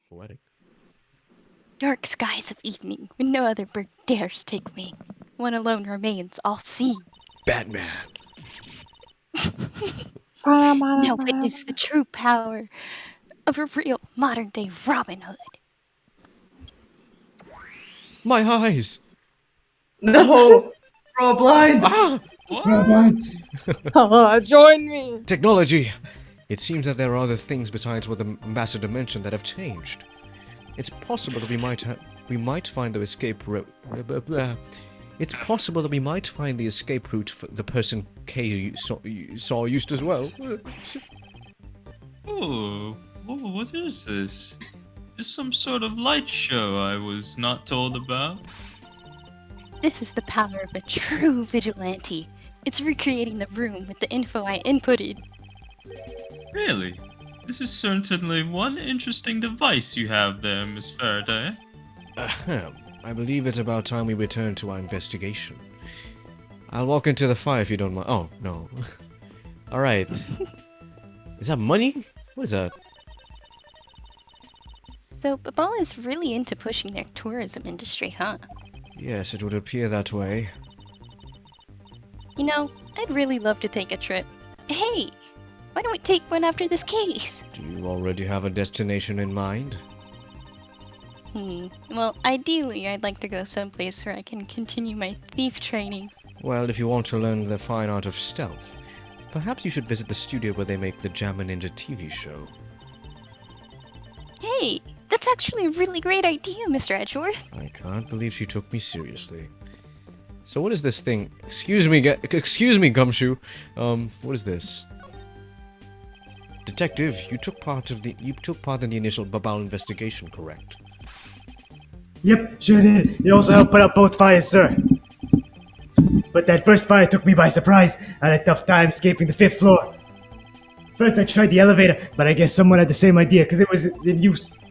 Poetic. Dark skies of evening, when no other bird dares take wing. One alone remains, all seeing. Batman. Now witness the true power of a real modern-day Robin Hood. My eyes! No! We're all blind! Ah! We're all blind! Join me! Technology! It seems that there are other things besides what the ambassador mentioned that have changed. It's possible that we might find the escape route. It's possible that we might find the escape route for the person Kay saw used as well. Oh, what is this? Is some sort of light show I was not told about? This is the power of a true vigilante. It's recreating the room with the info I inputted. Really? This is certainly one interesting device you have there, Miss Faraday. Ahem. I believe it's about time we return to our investigation. I'll walk into the fire if you don't mind. Oh, no. Alright. Is that money? What is that? So, Babal is really into pushing their tourism industry, huh? Yes, it would appear that way. You know, I'd really love to take a trip. Hey! Why don't we take one after this case? Do you already have a destination in mind? Well, ideally, I'd like to go someplace where I can continue my thief training. Well, if you want to learn the fine art of stealth, perhaps you should visit the studio where they make the Jammer Ninja TV show. Hey! That's actually a really great idea, Mr. Edgeworth. I can't believe she took me seriously. So what is this thing? Excuse me, Gumshoe. What is this? Detective, you took part in the initial Babal investigation, correct? Yep, sure did. You also helped put out both fires, sir. But that first fire took me by surprise. I had a tough time escaping the 5th floor. First I tried the elevator, but I guess someone had the same idea because it was in use.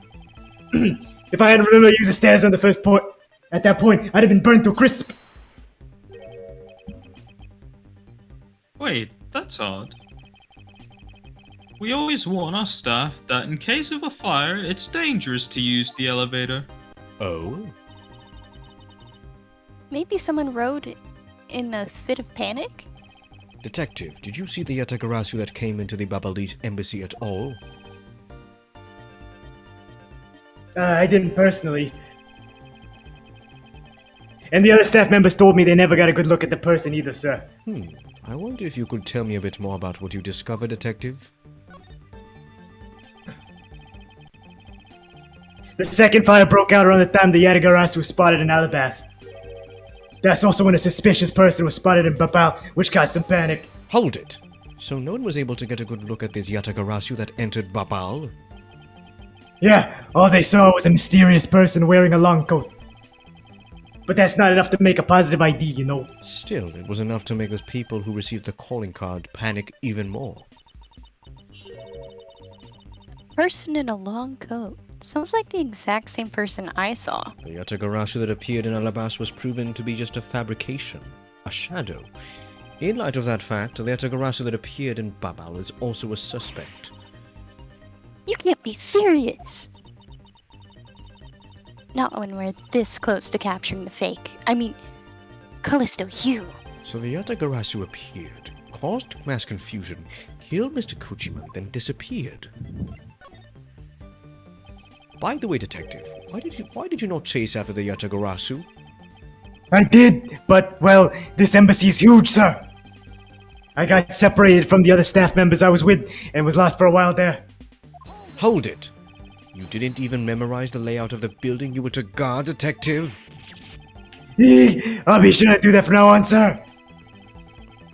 If I hadn't remembered to use the stairs on the first point, at that point, I'd have been burned to a crisp. Wait, that's odd. We always warn our staff that in case of a fire, it's dangerous to use the elevator. Oh? Maybe someone rode in a fit of panic? Detective, did you see the Yatagarasu that came into the Babalese embassy at all? I didn't personally. And the other staff members told me they never got a good look at the person either, sir. I wonder if you could tell me a bit more about what you discovered, Detective? The second fire broke out around the time the Yatagarasu was spotted in Alabasta. That's also when a suspicious person was spotted in Babal, which caused some panic. Hold it! So no one was able to get a good look at this Yatagarasu that entered Babal? Yeah, all they saw was a mysterious person wearing a long coat. But that's not enough to make a positive ID, you know. Still, it was enough to make those people who received the calling card panic even more. Person in a long coat. Sounds like the exact same person I saw. The Yatagarasu that appeared in Alabasta was proven to be just a fabrication, a shadow. In light of that fact, the Yatagarasu that appeared in Babal is also a suspect. You can't be serious! Not when we're this close to capturing the fake. I mean, Callisto, you. So the Yatagarasu appeared, caused mass confusion, killed Mr. Kojima, then disappeared. By the way, Detective, why did you not chase after the Yatagarasu? I did, but, well, this embassy is huge, sir. I got separated from the other staff members I was with and was lost for a while there. Hold it! You didn't even memorize the layout of the building you were to guard, Detective? I'll be sure to do that from now on, sir.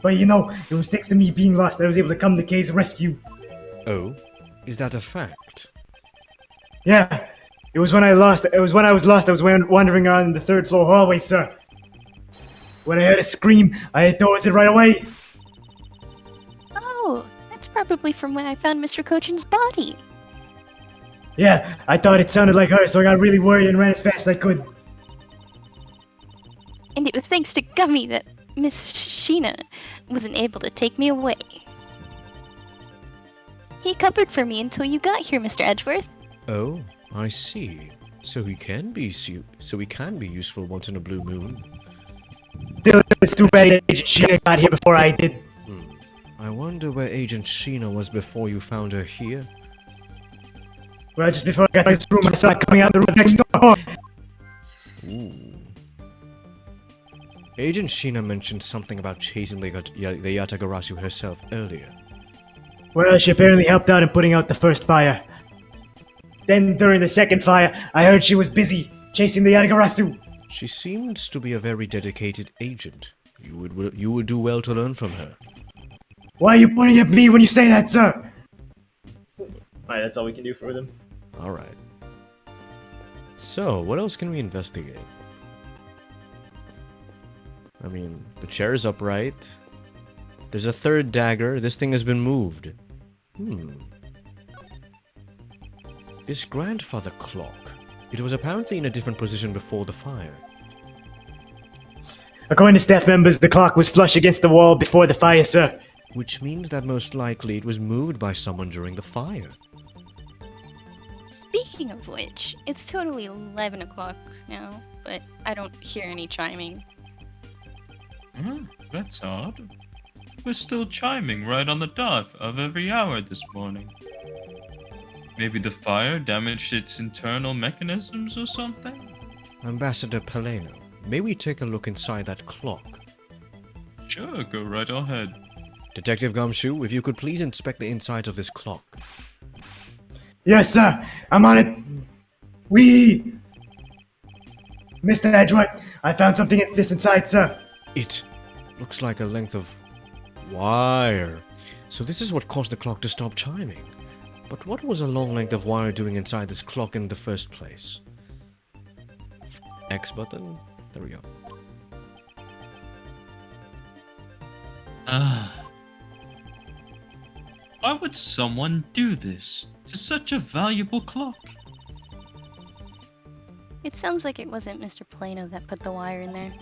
But you know, it was thanks to me being lost that I was able to come to Kay's rescue. Oh? Is that a fact? Yeah, it was when I was lost, I was wandering around in the 3rd floor hallway, sir. When I heard a scream, I headed towards it right away. Oh, that's probably from when I found Mr. Kochin's body. Yeah, I thought it sounded like her, so I got really worried and ran as fast as I could. And it was thanks to Gummy that Miss Sheena wasn't able to take me away. He covered for me until you got here, Mr. Edgeworth. Oh? I see. So he can be useful once in a blue moon. Still, it's too bad Agent SHIH-NA got here before I did. I wonder where Agent SHIH-NA was before you found her here. Well, just before I got to this room, I saw it coming out the room next door. Ooh. Agent SHIH-NA mentioned something about chasing the Yatagarasu herself earlier. Well, she apparently helped out in putting out the first fire. Then, during the second fire, I heard she was busy chasing the Yatagarasu. She seems to be a very dedicated agent. You would do well to learn from her. Why are you pointing at me when you say that, sir? Alright, that's all we can do for them. Alright. So, what else can we investigate? I mean, the chair is upright. There's a third dagger. This thing has been moved. This grandfather clock. It was apparently in a different position before the fire. According to staff members, the clock was flush against the wall before the fire, sir. Which means that most likely it was moved by someone during the fire. Speaking of which, it's totally 11 o'clock now, but I don't hear any chiming. That's odd. We're still chiming right on the dot of every hour this morning. Maybe the fire damaged its internal mechanisms or something? Ambassador Paleno, may we take a look inside that clock? Sure, go right ahead. Detective Gumshoe, if you could please inspect the insides of this clock. Yes, sir. I'm on it. Mr. Edgeworth, I found something inside, sir. It looks like a length of wire. So this is what caused the clock to stop chiming. But what was a long length of wire doing inside this clock in the first place? X button? There we go. Why would someone do this to such a valuable clock? It sounds like it wasn't Mr. Plano that put the wire in there.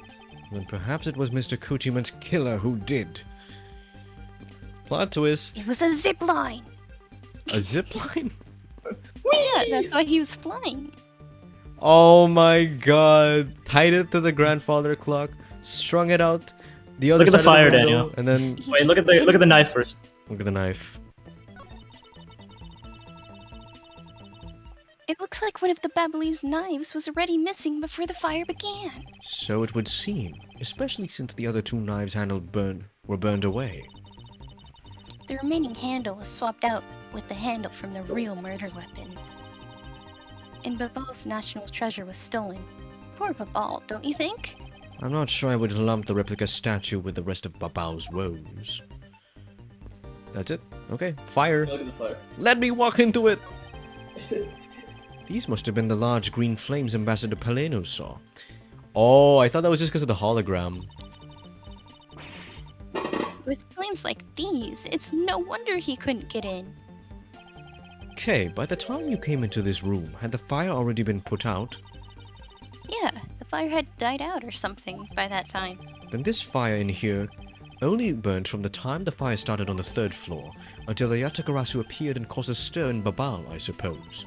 Then perhaps it was Mr. Kuchiman's killer who did. Plot twist. It was a zip line! A zip line? Yeah, that's why he was flying. Oh my god. Tied it to the grandfather clock, strung it out the other Look at the side fire, of the window, Daniel. and then Wait, look at the knife first. look at the knife. It looks like one of the Babalese knives was already missing before the fire began. So it would seem, especially since the other two knives were burned away. The remaining handle was swapped out with the handle from the real murder weapon. And Babal's national treasure was stolen. Poor Babal, don't you think? I'm not sure I would lump the replica statue with the rest of Babao's woes. That's it? Okay, fire. Look at the fire. Let me walk into it! These must have been the large green flames Ambassador Paleno saw. Oh, I thought that was just because of the hologram. With flames like these, it's no wonder he couldn't get in. Okay, by the time you came into this room, had the fire already been put out? Yeah, the fire had died out or something by that time. Then this fire in here only burned from the time the fire started on the 3rd floor until the Yatagarasu appeared and caused a stir in Babal, I suppose.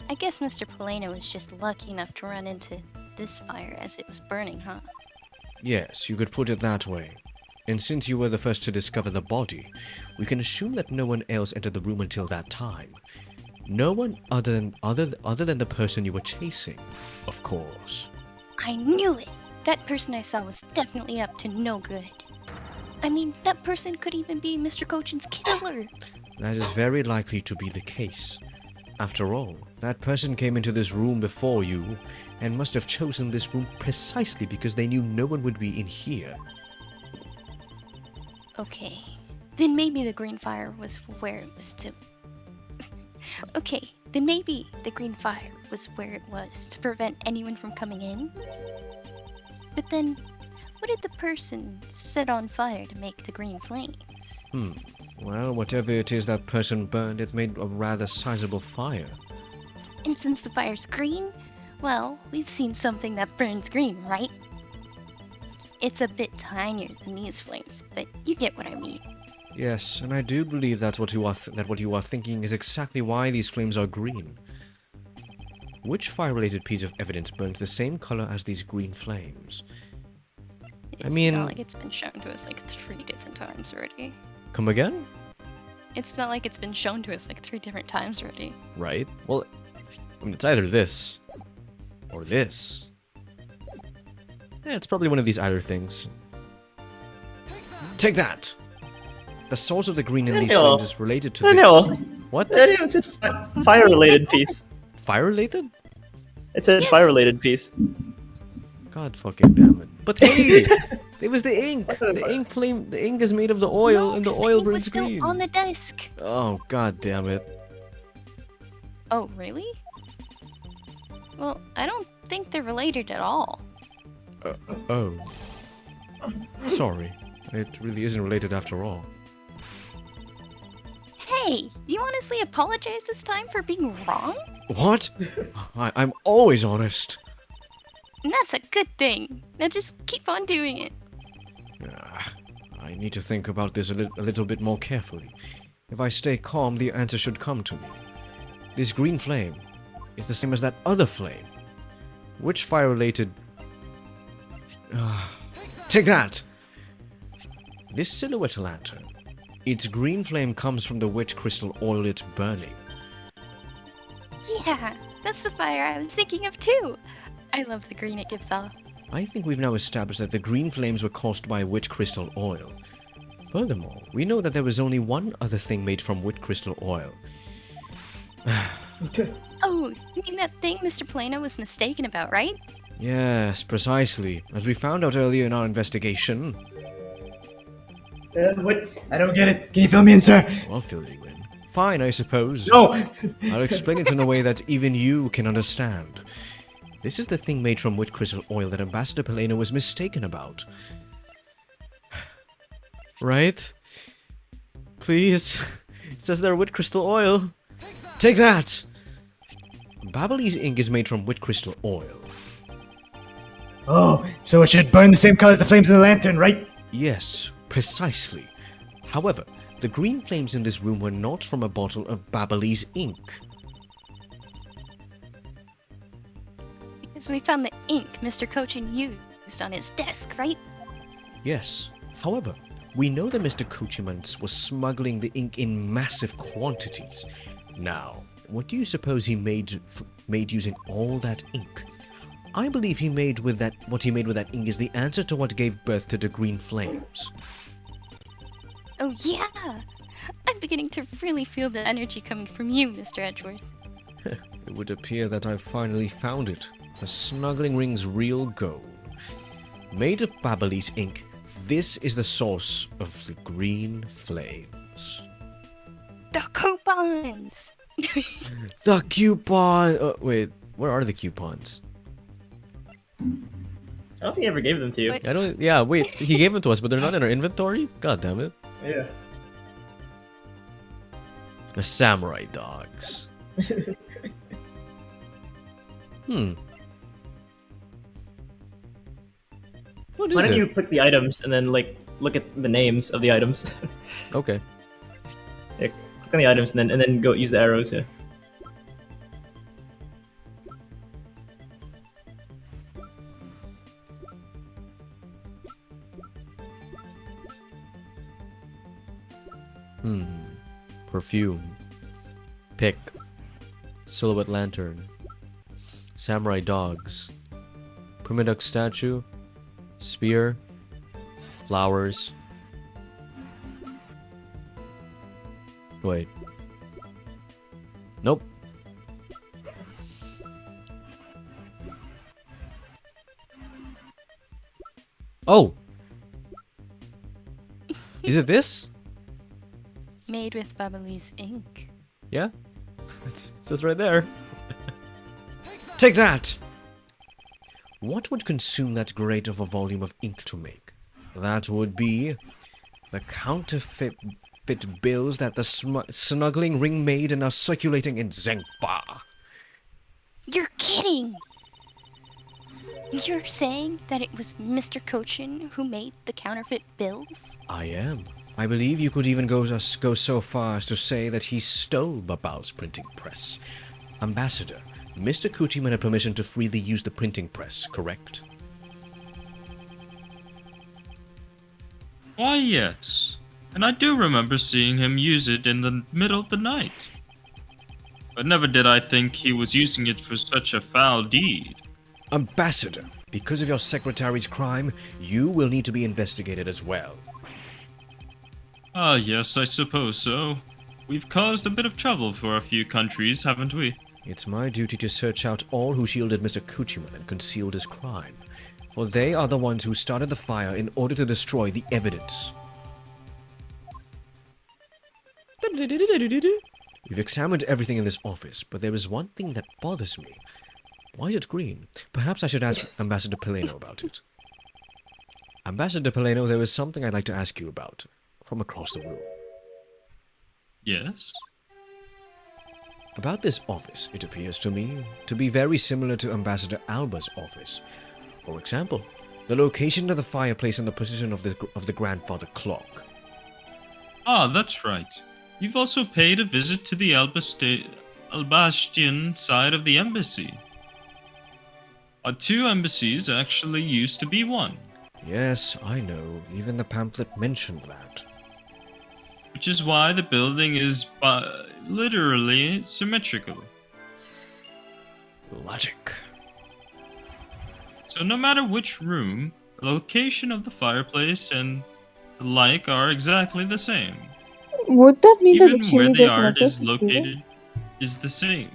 I guess Mr. Paleno was just lucky enough to run into this fire as it was burning, huh? Yes, you could put it that way. And since you were the first to discover the body, we can assume that no one else entered the room until that time. No one other than the person you were chasing, of course. I knew it! That person I saw was definitely up to no good. I mean, that person could even be Mr. Cochin's killer! That is very likely to be the case. After all, that person came into this room before you, and must have chosen this room precisely because they knew no one would be in here. Okay, then maybe the green fire was where it was to... Okay, then maybe the green fire was where it was to prevent anyone from coming in? But then, what did the person set on fire to make the green flames? Well, whatever it is that person burned, it made a rather sizable fire. And since the fire's green, well, we've seen something that burns green, right? It's a bit tinier than these flames, but you get what I mean. Yes, and I do believe that's what you are thinking is exactly why these flames are green. Which fire-related piece of evidence burned the same color as these green flames? It's mean- not like it's been shown to us like 3 different times already. Come again? It's not like it's been shown to us like 3 different times already. Right. Well, I mean, it's either this or this. Yeah, it's probably one of these either things. Take that! The source of the green in these Daniel. flames is related to Daniel. this. What? It's a fire-related piece. Fire-related? It's a Yes. fire-related piece. God fucking damn it. But hey! It was the ink! The ink flame, the ink is made of the oil, No, and the 'cause oil ink was burns still green. on the desk. Oh, god damn it. Oh, really? Well, I don't think they're related at all. Oh. Sorry. It really isn't related after all. Hey, you honestly apologize this time for being wrong? What? I'm always honest. And that's a good thing. Now just keep on doing it. I need to think about this a little bit more carefully. If I stay calm, the answer should come to me. This green flame is the same as that other flame. Which fire-related... Take that! This silhouette lantern. Its green flame comes from the wet crystal oil it's burning. Yeah, that's the fire I was thinking of too. I love the green it gives off. I think we've now established that the green flames were caused by wet crystal oil. Furthermore, we know that there was only one other thing made from wet crystal oil. Oh, you mean that thing Mr. Plano was mistaken about, right? Yes, precisely. As we found out earlier in our investigation. What? I don't get it. Can you fill me in, sir? I'll fill you in. Fine, I suppose. No! I'll explain it in a way that even you can understand. This is the thing made from wet crystal oil that Ambassador Plano was mistaken about. Right? Please? It says they're wet crystal oil. Take that! Babbly's ink is made from wet crystal oil. Oh, so it should burn the same color as the flames in the lantern, right? Yes, precisely. However, the green flames in this room were not from a bottle of Babbly's ink. Because we found the ink Mr. Cochin used on his desk, right? Yes. However, we know that Mr. Kuchimans was smuggling the ink in massive quantities. Now, what do you suppose he made using all that ink? I believe what he made with that ink is the answer to what gave birth to the green flames. Oh yeah! I'm beginning to really feel the energy coming from you, Mr. Edgeworth. It would appear that I've finally found it. The snuggling ring's real goal. Made of Babbly's ink, this is the source of the green flames. The coupons! The coupon! Wait, where are the coupons? I don't think he ever gave them to you. What? I don't. Yeah, wait. He gave them to us, but they're not in our inventory. God damn it! Yeah. The samurai dogs. Hmm. What is Why don't it? you click the items and then like look at the names of the items? Okay. Yeah, click on the items and then go use the arrows. Yeah. Perfume. Pick. Silhouette lantern. Samurai dogs. Primiduck statue. Spear. Flowers. Wait. Nope. Oh! Is it this? Made with Babbly's ink. Yeah? It says right there. Take that! What would consume that great of a volume of ink to make? That would be the counterfeit bills that the snuggling ring made and are circulating in Zengpa. You're kidding! You're saying that it was Mr. Cochin who made the counterfeit bills? I am. I believe you could even go so far as to say that he stole Babal's printing press. Ambassador, Mr. Kuchiman had permission to freely use the printing press, correct? Why, yes. And I do remember seeing him use it in the middle of the night. But never did I think he was using it for such a foul deed. Ambassador, because of your secretary's crime, you will need to be investigated as well. Ah, yes, I suppose so. We've caused a bit of trouble for a few countries, haven't we? It's my duty to search out all who shielded Mr. Kuchiman and concealed his crime, for they are the ones who started the fire in order to destroy the evidence. We've examined everything in this office, but there is one thing that bothers me. Why is it green? Perhaps I should ask Ambassador Peleno about it. Ambassador Peleno, there is something I'd like to ask you about, from across the room. Yes? About this office, it appears to me to be very similar to Ambassador Alba's office. For example, the location of the fireplace and the position of the grandfather clock. Ah, that's right. You've also paid a visit to the Albastian side of the embassy. Our two embassies actually used to be one. Yes, I know. Even the pamphlet mentioned that. Which is why the building is literally symmetrical. Logic. So no matter which room, the location of the fireplace and the like are exactly the same. Would that mean that the Even where chimneys the are art is connected? located is the same,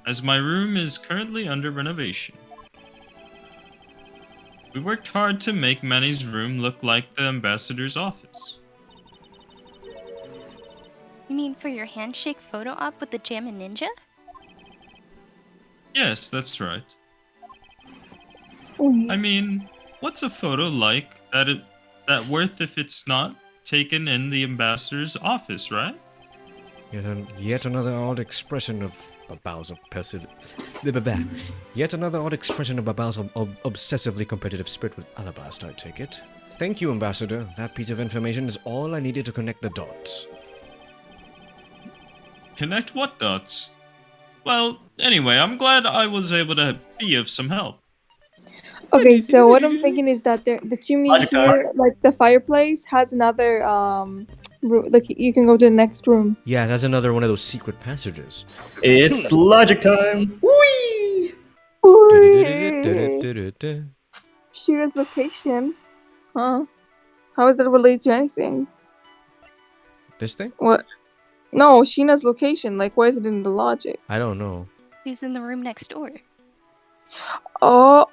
as my room is currently under renovation. We worked hard to make Manny's room look like the ambassador's office. You mean for your handshake photo op with the Jammin' Ninja? Yes, that's right. Wait, I mean, what's a photo like that worth if it's not taken in the ambassador's office, right? Yet another odd expression of Babao's Yet another odd expression of Babao's obsessively competitive spirit with Alabasta, I take it. Thank you, Ambassador. That piece of information is all I needed to connect the dots. Connect what dots? Well, anyway, I'm glad I was able to be of some help. okay, so what I'm thinking is that the chimney Logic here, like the fireplace, has another room. Like you can go to the next room. Yeah, that's another one of those secret passages. It's logic time. Whee! Shira's location. Huh? How is that related to anything? This thing? What? No, Sheena's location. Like, why is it in the logic? I don't know. Who's in the room next door? Oh.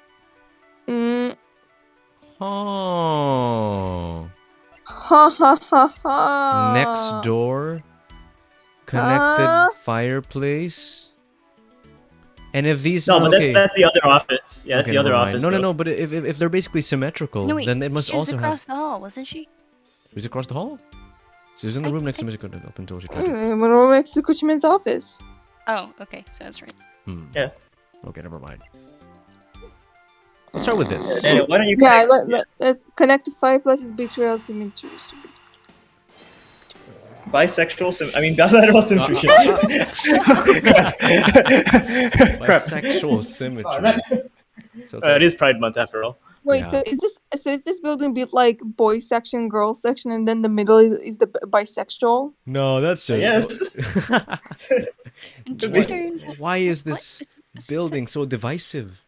Oh. Ha ha ha ha. Next door. Connected fireplace. And if these No, but okay. that's the other office. Yeah, that's Okay, the other never mind. office. No, though. no, but if they're basically symmetrical, No, wait. then it must she was also across have. the hall, wasn't she? Was it across the hall? She was in the I- room next to I- Mr. Good up until she tried to. We're next to Kuchiman's office. Oh, okay, so that's right. Yeah. Okay, never mind. Let's start with this. Anyway, why don't you Yeah, connect let's connect the fireplaces betrayal symmetries. bilateral symmetry. Bisexual symmetry. So it's It is Pride Month after all. Wait, Yeah. so is this building built like boys section, girls section, and then the middle is the bisexual? No, that's just. Yes. Why is this What? building so divisive?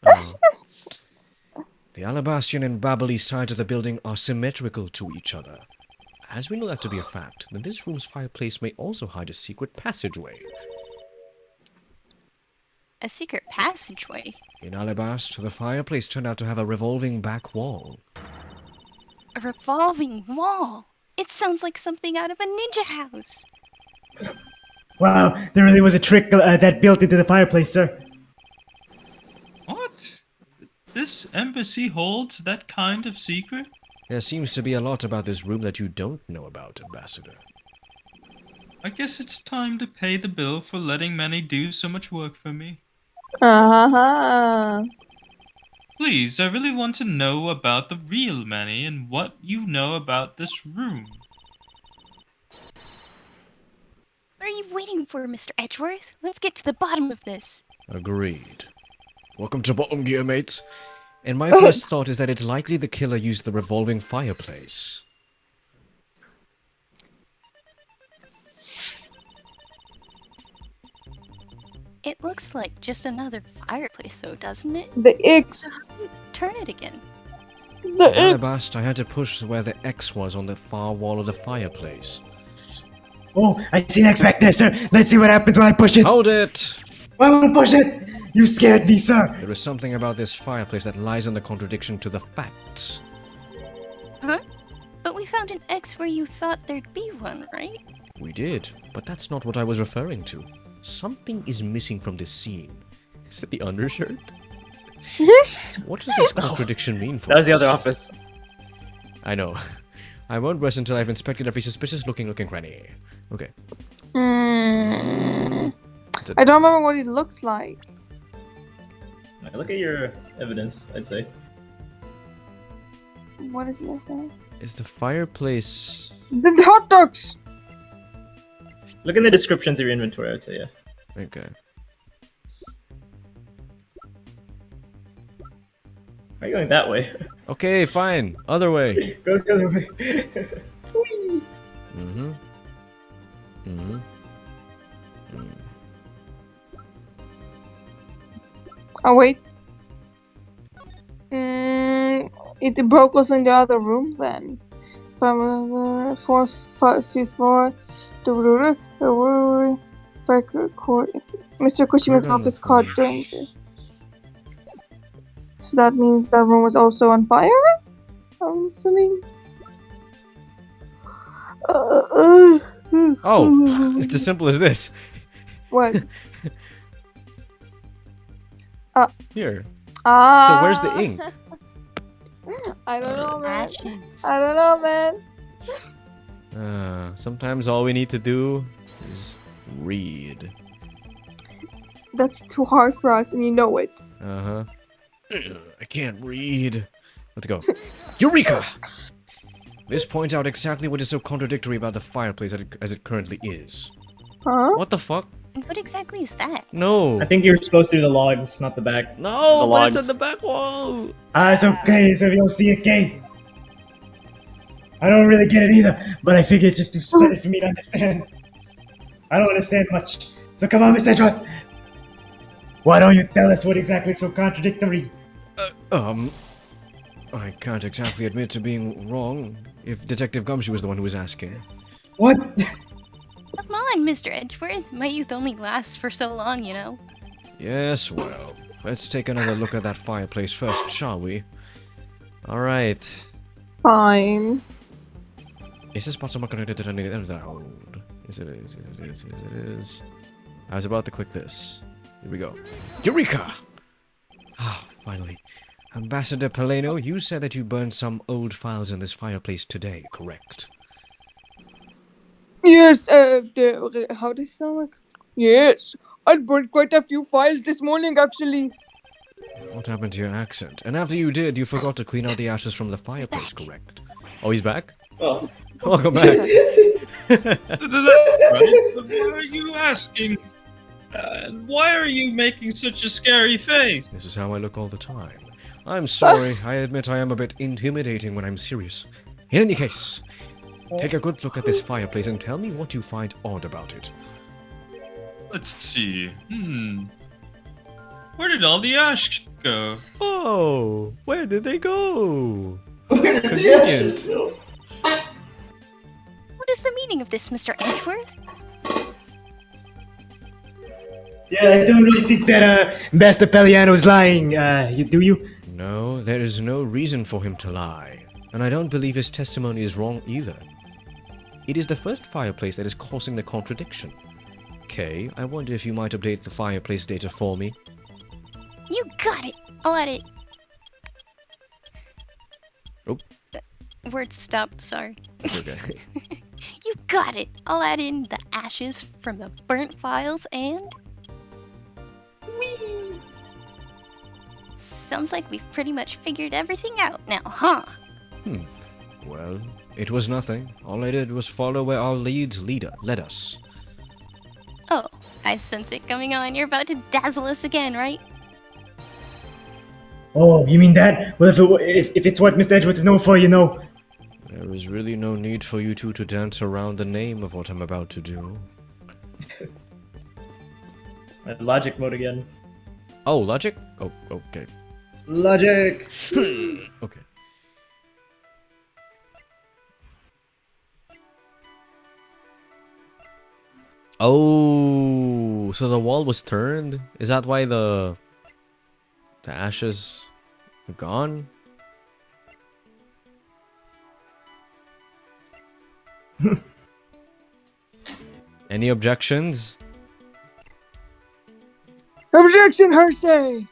Oh. The Alabastian and Babali sides of the building are symmetrical to each other. As we know that to be a fact, then this room's fireplace may also hide a secret passageway. A secret passageway? In Alabast, the fireplace turned out to have a revolving back wall. A revolving wall? It sounds like something out of a ninja house. Wow, there really was a trick that built into the fireplace, sir. What? This embassy holds that kind of secret? There seems to be a lot about this room that you don't know about, Ambassador. I guess it's time to pay the bill for letting Manny do so much work for me. Uh-huh. Please, I really want to know about the real Manny and what you know about this room. What are you waiting for, Mr. Edgeworth? Let's get to the bottom of this. Agreed. Welcome to Bottom Gear, mates. And my first thought is that it's likely the killer used the revolving fireplace. It looks like just another fireplace, though, doesn't it? The X. Turn it again. The X. Alabast, I had to push where the X was on the far wall of the fireplace. Oh, I see an X back there, sir. Let's see what happens when I push it. Hold it! Why would I push it? You scared me, sir. There is something about this fireplace that lies in the contradiction to the facts. Huh? But we found an X where you thought there'd be one, right? We did, but that's not what I was referring to. Something is missing from this scene. Is it the undershirt? What does this contradiction mean for That was the us? other office. I know. I won't rest until I've inspected every suspicious-looking cranny. Okay. I don't remember what it looks like. Look at your evidence, I'd say. What is missing? Is the fireplace... The hot dogs! Look in the descriptions of your inventory, I'd say, yeah. Okay. Why are you going that way? Okay, fine. Other way. Go the other way. Mm-hmm. Mm-hmm. Oh, wait. It broke also in the other room then. From fourth, fifth floor. Mr. Kushima's office caught during this. So that means that room was also on fire? I'm assuming. Oh, it's as simple as this. What? Here. Ah. So where's the ink? I don't know, man. Ashes. I don't know, man. Sometimes all we need to do is read. That's too hard for us, and you know it. Uh-huh. I can't read. Let's go. Eureka! This points out exactly what is so contradictory about the fireplace as it currently is. Huh? What the fuck? What exactly is that? No. I think you're supposed to do the logs, not the back. No, the but it's logs. on the back wall. It's okay, so if you don't see it, Kate. I don't really get it either, but I figure it's just too splendid for me to understand. I don't understand much. So come on, Mr. Edgeworth. Why don't you tell us what exactly is so contradictory? I can't exactly admit to being wrong if Detective Gumshoe was the one who was asking. What? Come on, Mr. Edgeworth. My youth only lasts for so long, you know. Yes, well, let's take another look at that fireplace first, shall we? Alright. Fine. Is this bottom connected to any of that hold? Yes, it is. Yes, it is. I was about to click this. Here we go. Eureka! Ah, finally. Ambassador Paleno, you said that you burned some old files in this fireplace today, correct? Yes, how does it sound like? Yes, I burned quite a few files this morning, actually. What happened to your accent? And after you did, you forgot to clean out the ashes from the fireplace, correct? Oh, he's back? Oh. Welcome back. Right? Why are you asking? Why are you making such a scary face? This is how I look all the time. I'm sorry, I admit I am a bit intimidating when I'm serious. In any case, take a good look at this fireplace and tell me what you find odd about it. Let's see. Where did all the ash go? Oh, where did they go? Where did the Convenient. ashes go? What is the meaning of this, Mr. Edgeworth? Yeah, I don't really think that Master Pelliano's lying. Do you? No, there is no reason for him to lie. And I don't believe his testimony is wrong either. It is the first fireplace that is causing the contradiction. Kay, I wonder if you might update the fireplace data for me. You got it. I'll add it. Oh. Word stopped, sorry. It's okay. You got it. I'll add in the ashes from the burnt files and... Whee! Sounds like we've pretty much figured everything out now, huh? Well, it was nothing. All I did was follow where our led us. Oh, I sense it coming on. You're about to dazzle us again, right? Oh, you mean that? Well, if it's what Mr. Edgeworth is known for, you know. There is really no need for you two to dance around the name of what I'm about to do. Logic mode again. Oh, logic? Oh, okay. Logic! Okay. Oh, so the wall was turned? Is that why the ashes are gone? Any objections? Objection, Hersey!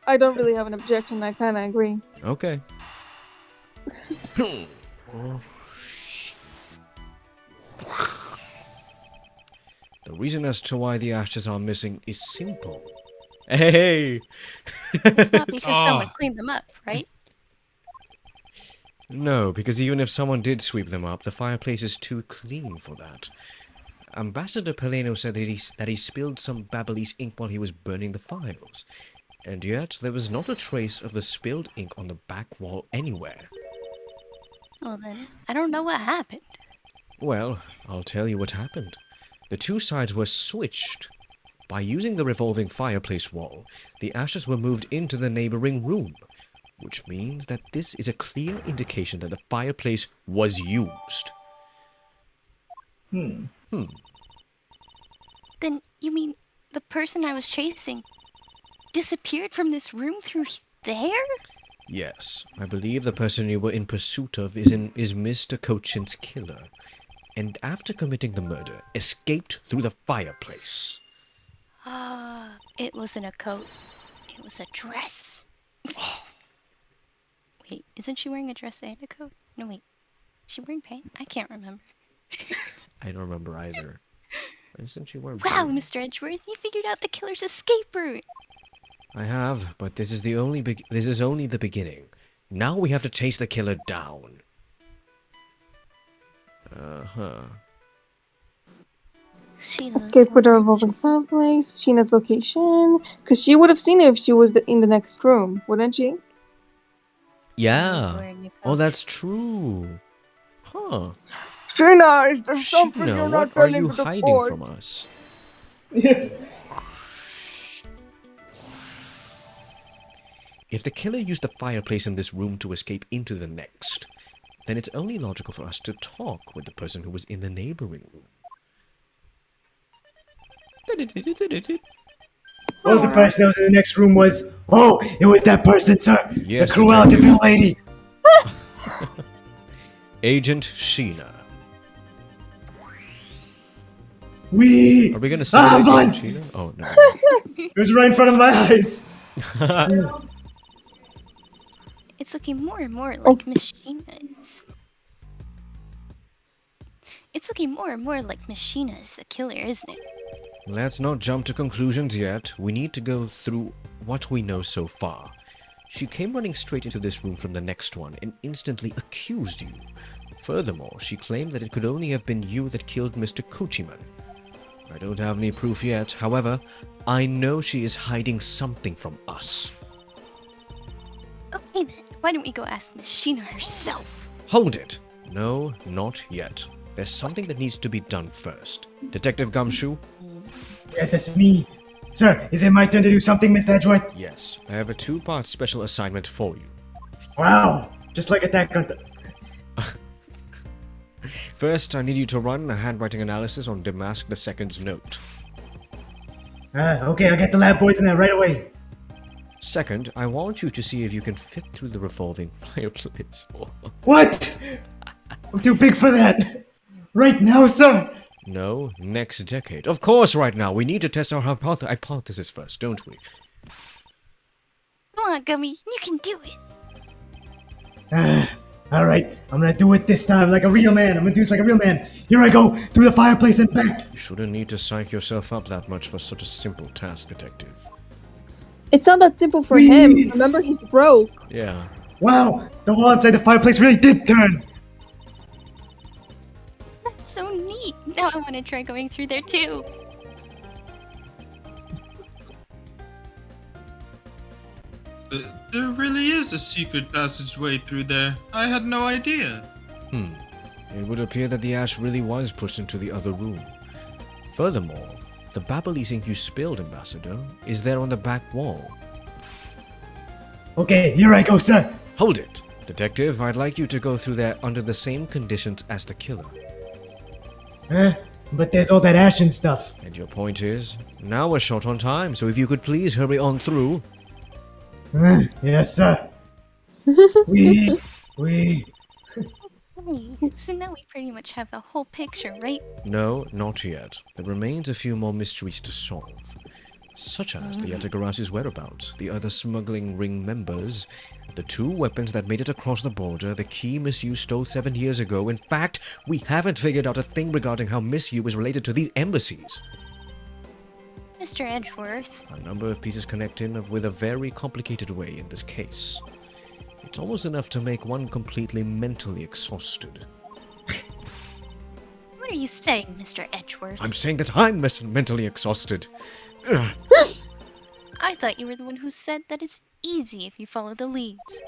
I don't really have an objection, I kinda agree. Okay. The reason as to why the ashes are missing is simple. Hey! It's not because someone Oh. cleaned them up, right? No, because even if someone did sweep them up, the fireplace is too clean for that. Ambassador Peleno said that he spilled some Babalese ink while he was burning the files. And yet, there was not a trace of the spilled ink on the back wall anywhere. Well then, I don't know what happened. Well, I'll tell you what happened. The two sides were switched. By using the revolving fireplace wall, the ashes were moved into the neighboring room, which means that this is a clear indication that the fireplace was used. Hmm. Then you mean the person I was chasing disappeared from this room through there? Yes, I believe the person you were in pursuit of is Mr. Cochin's killer, and after committing the murder, escaped through the fireplace. Ah, it wasn't a coat. It was a dress. Wait, isn't she wearing a dress and a coat? No, wait. Is she wearing pants? I can't remember. I don't remember either. Isn't she wearing Wow, pants? Mr. Edgeworth, you figured out the killer's escape route. I have, but this is only the beginning. Now we have to chase the killer down. Uh-huh. Sheena's Escape with a revolving fireplace, Sheena's location. Because she would have seen it if she was in the next room, wouldn't she? Yeah. wearing a Oh, coat. that's true. Huh. Sheena, is there something Sheena, you're what not are telling you to the hiding court? from us? If the killer used the fireplace in this room to escape into the next, then it's only logical for us to talk with the person who was in the neighboring room. Oh, the person that was in the next room was... Oh, it was that person, sir! Yes, the Cruella Detective. DeVille lady! Agent Sheena. Wee! Are we gonna celebrate mine! Agent Sheena? Oh, no. It was right in front of my eyes! It's looking more and more like Miss Sheena is. It's looking more and more like Miss Sheena is the killer, isn't it? Let's not jump to conclusions yet. We need to go through what we know so far. She came running straight into this room from the next one and instantly accused you. Furthermore, she claimed that it could only have been you that killed Mr. Kuchiman. I don't have any proof yet, however, I know she is hiding something from us. Okay then, why don't we go ask Miss Sheena herself? Hold it! No, not yet. There's something that needs to be done first. Detective Gumshoe? Yeah, that's me. Sir, is it my turn to do something, Mr. Edgeworth? Yes, I have a two-part special assignment for you. Wow, just like Attack on the... First, I need you to run a handwriting analysis on Damask II's note. Okay, I'll get the lab boys in there right away. Second, I want you to see if you can fit through the revolving fireplace wall. What? I'm too big for that. Right now, sir? No, next decade. Of course, right now. We need to test our hypothesis first, don't we? Come on, Gummy, you can do it. Alright, I'm gonna do it this time like a real man. I'm gonna do this like a real man. Here I go, through the fireplace and back. You shouldn't need to psych yourself up that much for such a simple task, Detective. It's not that simple for Whee! him. Remember, he's broke. Yeah. Wow, the wall inside the fireplace really did turn. That's so neat. Now I want to try going through there too. There really is a secret passageway through there. I had no idea. It would appear that the ash really was pushed into the other room. Furthermore, the Babbly's ink you spilled, Ambassador, is there on the back wall. Okay, here I go, sir. Hold it! Detective, I'd like you to go through there under the same conditions as the killer. But there's all that ash and stuff. And your point is, now we're short on time, so if you could please hurry on through. Yes, sir. we. Hey, so now we pretty much have the whole picture, right? No, not yet. There remains a few more mysteries to solve. Such as the Yatagarasu's whereabouts, the other smuggling ring members, the 2 weapons that made it across the border, the key Miss Yu stole 7 years ago. In fact, we haven't figured out a thing regarding how Miss Yu is related to these embassies. Mr. Edgeworth. A number of pieces connect in with a very complicated way in this case. It's almost enough to make one completely mentally exhausted. What are you saying, Mr. Edgeworth? I'm saying that I'm mentally exhausted. Ugh. I thought you were the one who said that it's easy if you follow the leads.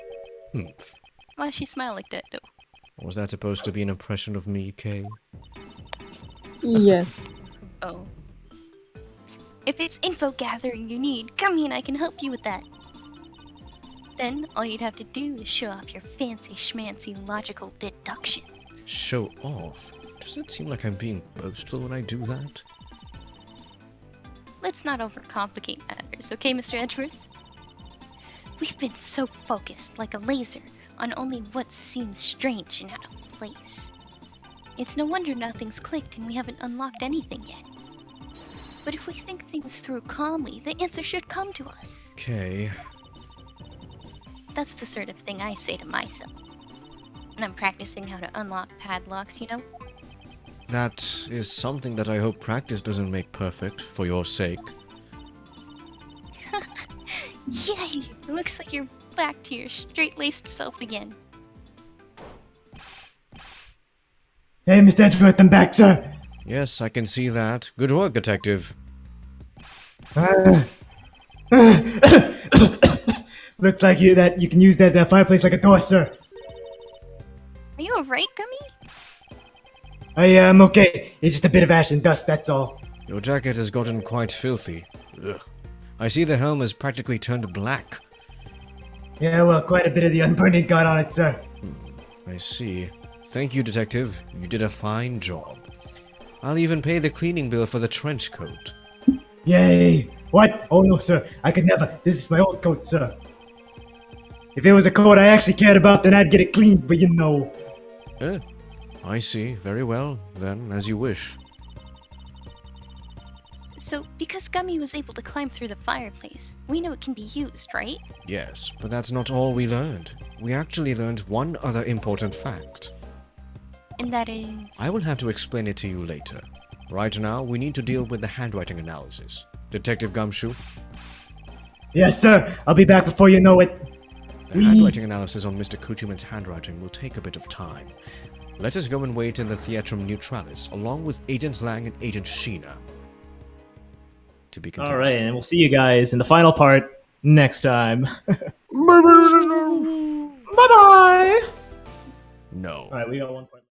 Humph. Why she smile like that, though? Was that supposed to be an impression of me, Kay? Yes. Oh. If it's info gathering you need, come in, I can help you with that. Then, all you'd have to do is show off your fancy schmancy logical deductions. Show off? Does it seem like I'm being boastful when I do that? Let's not overcomplicate matters, okay, Mr. Edgeworth? We've been so focused, like a laser, on only what seems strange and out of place. It's no wonder nothing's clicked and we haven't unlocked anything yet. But if we think things through calmly, the answer should come to us. Okay. That's the sort of thing I say to myself. When I'm practicing how to unlock padlocks, you know? That is something that I hope practice doesn't make perfect, for your sake. Yay! It looks like you're back to your straight-laced self again. Hey, Mr. Edgeworth, I'm back, sir. Yes, I can see that. Good work, Detective. Looks like you can use that fireplace like a door, sir. Are you alright, Gummy? I am okay. It's just a bit of ash and dust, that's all. Your jacket has gotten quite filthy. Ugh. I see the helm has practically turned black. Yeah, well, quite a bit of the unburning got on it, sir. I see. Thank you, Detective. You did a fine job. I'll even pay the cleaning bill for the trench coat. Yay! What? Oh no, sir. I could never. This is my old coat, sir. If it was a coat I actually cared about, then I'd get it cleaned, but you know. I see. Very well, then, as you wish. So, because Gummy was able to climb through the fireplace, we know it can be used, right? Yes, but that's not all we learned. We actually learned one other important fact. And that is... I will have to explain it to you later. Right now, we need to deal with the handwriting analysis. Detective Gumshoe? Yes, sir. I'll be back before you know it. The handwriting analysis on Mr. Kutuman's handwriting will take a bit of time. Let us go and wait in the Theatrum Neutralis, along with Agent Lang and Agent SHIH-NA. To be continued. Alright, and we'll see you guys in the final part next time. Bye-bye! No. Alright, we got 1 point.